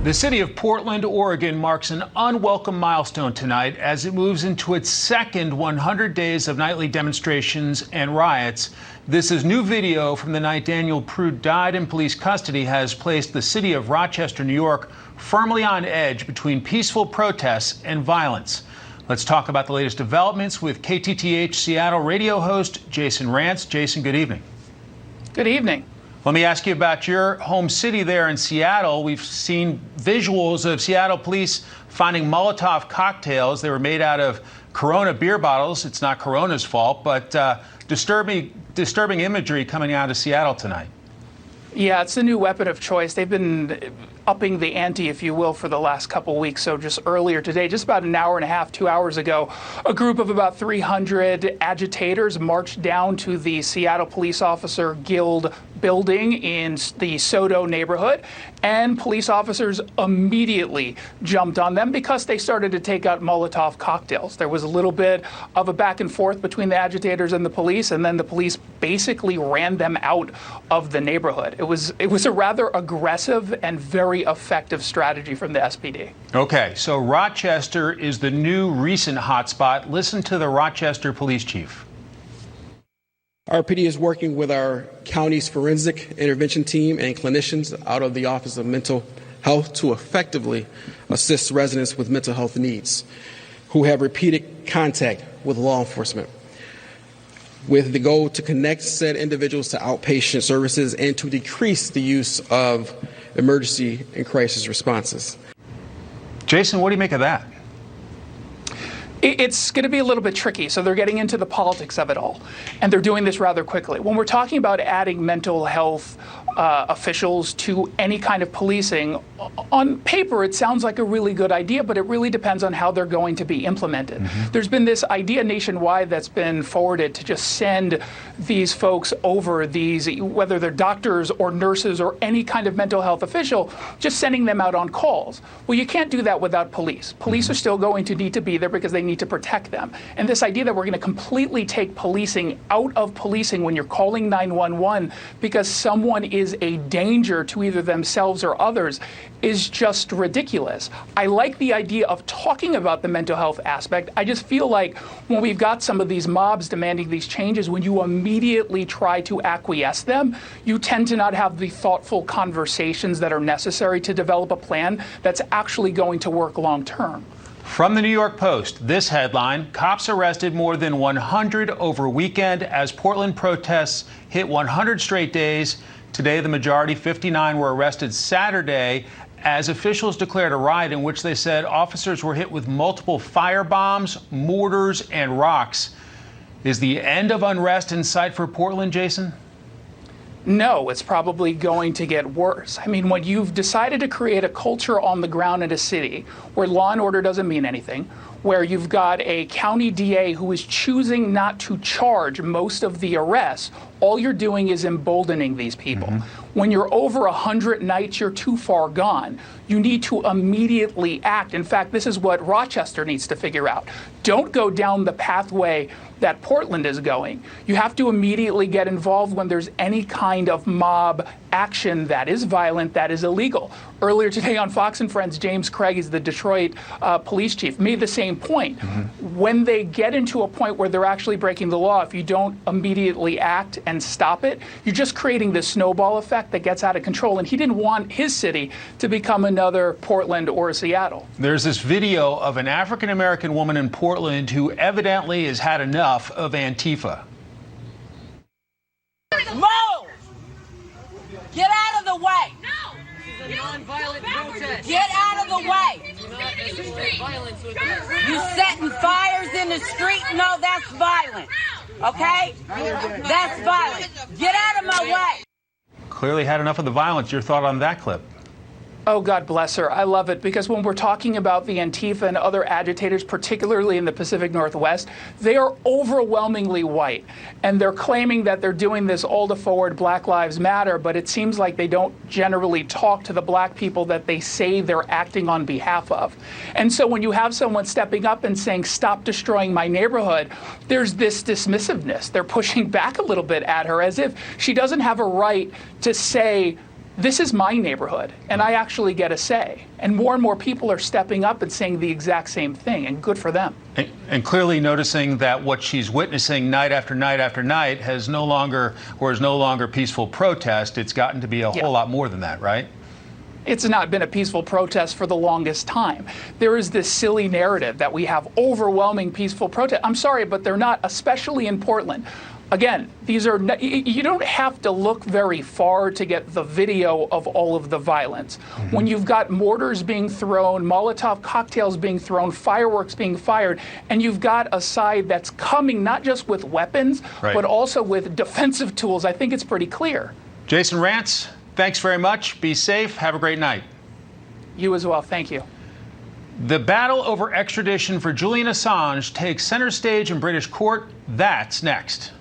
The city of Portland, Oregon marks an unwelcome milestone tonight as it moves into its second 100 days of nightly demonstrations and riots. This is new video from the night Daniel Prude died in police custody has placed the city of Rochester, New York, firmly on edge between peaceful protests and violence. Let's talk about the latest developments with KTTH Seattle radio host Jason Rantz. Jason, good evening. Good evening. Let me ask you about your home city there in Seattle. We've seen visuals of Seattle police finding Molotov cocktails. They were made out of Corona beer bottles. It's not Corona's fault, but disturbing imagery coming out of Seattle tonight. Yeah, it's the new weapon of choice. They've been upping the ante, if you will, for the last couple weeks. So just earlier today, just about an hour and a half, 2 hours ago, a group of about 300 agitators marched down to the Seattle Police Officer Guild building in the Soto neighborhood, and police officers immediately jumped on them because they started to take out Molotov cocktails. There was a little bit of a back and forth between the agitators and the police, and then the police basically ran them out of the neighborhood. It was a rather aggressive and very effective strategy from the SPD. Okay, so Rochester is the new recent hotspot. Listen to the Rochester police chief. Our PD is working with our county's forensic intervention team and clinicians out of the Office of Mental Health to effectively assist residents with mental health needs who have repeated contact with law enforcement, with the goal to connect said individuals to outpatient services and to decrease the use of emergency and crisis responses. Jason, what do you make of that? It's going to be a little bit tricky. So they're getting into the politics of it all, and they're doing this rather quickly. When we're talking about adding mental health officials to any kind of policing, on paper it sounds like a really good idea, but it really depends on how they're going to be implemented. There's been this idea nationwide that's been forwarded to just send these folks over, whether they're doctors or nurses or any kind of mental health official, just sending them out on calls. Well, you can't do that without police. Police are still going to need to be there because they need to protect them. And this idea that we're going to completely take policing out of policing when you're calling 911 because someone is a danger to either themselves or others is just ridiculous. I like the idea of talking about the mental health aspect. I just feel like when we've got some of these mobs demanding these changes, when you immediately try to acquiesce them, you tend to not have the thoughtful conversations that are necessary to develop a plan that's actually going to work long term. From the New York Post, this headline: cops arrested more than 100 over weekend as Portland protests hit 100 straight days. Today, the majority, 59, were arrested Saturday as officials declared a riot in which they said officers were hit with multiple firebombs, mortars, and rocks. Is the end of unrest in sight for Portland, Jason? No, it's probably going to get worse. I mean, when you've decided to create a culture on the ground in a city where law and order doesn't mean anything, where you've got a county DA who is choosing not to charge most of the arrests, all you're doing is emboldening these people. When you're over 100 nights, you're too far gone. You need to immediately act. In fact, this is what Rochester needs to figure out. Don't go down the pathway that Portland is going. You have to immediately get involved when there's any kind of mob action that is violent, that is illegal. Earlier today on Fox and Friends, James Craig is the Detroit police chief, made the same point. When they get into a point where they're actually breaking the law, if you don't immediately act and stop it, you're just creating this snowball effect that gets out of control. And he didn't want his city to become another Portland or Seattle. There's this video of an African-American woman in Portland who evidently has had enough of Antifa. Move! Get out of the way! No! This is a non-violent protest. Get out of the way! Do not escalate violence with You setting fires in the street? No, that's violent. Okay? That's violent. Get out of my way! Clearly had enough of the violence. Your thought on that clip? Oh, God bless her. I love it because when we're talking about the Antifa and other agitators, particularly in the Pacific Northwest, they are overwhelmingly white. And they're claiming that they're doing this all to forward Black Lives Matter, but it seems like they don't generally talk to the black people that they say they're acting on behalf of. And so when you have someone stepping up and saying, stop destroying my neighborhood, there's this dismissiveness. They're pushing back a little bit at her as if she doesn't have a right to say this is my neighborhood, and I actually get a say. And more people are stepping up and saying the exact same thing, and good for them. And clearly noticing that what she's witnessing night after night after night is no longer peaceful protest. It's gotten to be a whole lot more than that, right? It's not been a peaceful protest for the longest time. There is this silly narrative that we have overwhelming peaceful protest. I'm sorry, but they're not, especially in Portland. Again, these are you don't have to look very far to get the video of all of the violence. When you've got mortars being thrown, Molotov cocktails being thrown, fireworks being fired, and you've got a side that's coming not just with weapons, but also with defensive tools, I think it's pretty clear. Jason Rantz, thanks very much. Be safe. Have a great night. You as well. Thank you. The battle over extradition for Julian Assange takes center stage in British court. That's next.